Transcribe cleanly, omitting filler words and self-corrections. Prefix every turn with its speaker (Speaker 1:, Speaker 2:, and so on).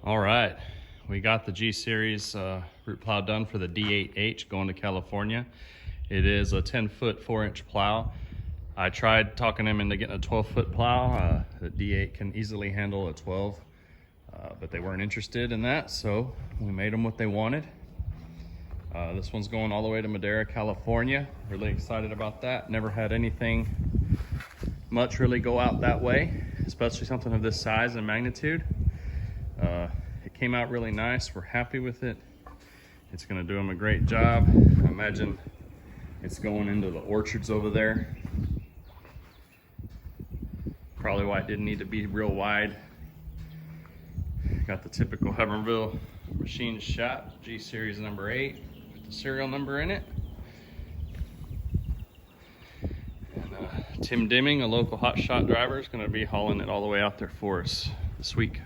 Speaker 1: All right, we got the G Series root plow done for the D8H going to California. It is a 10-foot 4-inch plow. I tried talking him into getting a 12-foot plow. The D8 can easily handle a 12, but they weren't interested in that, so we made them what they wanted. This one's going all the way to Madera, California. Really excited about that. Never had anything much really go out that way, especially something of this size and magnitude. It came out really nice. We're happy with it. It's going to do them a great job. I imagine it's going into the orchards over there. Probably why it didn't need to be real wide. Got the typical Hubbardville machine shop, G Series number 8, with the serial number in it. And Tim Dimming, a local hotshot driver, is going to be hauling it all the way out there for us this week.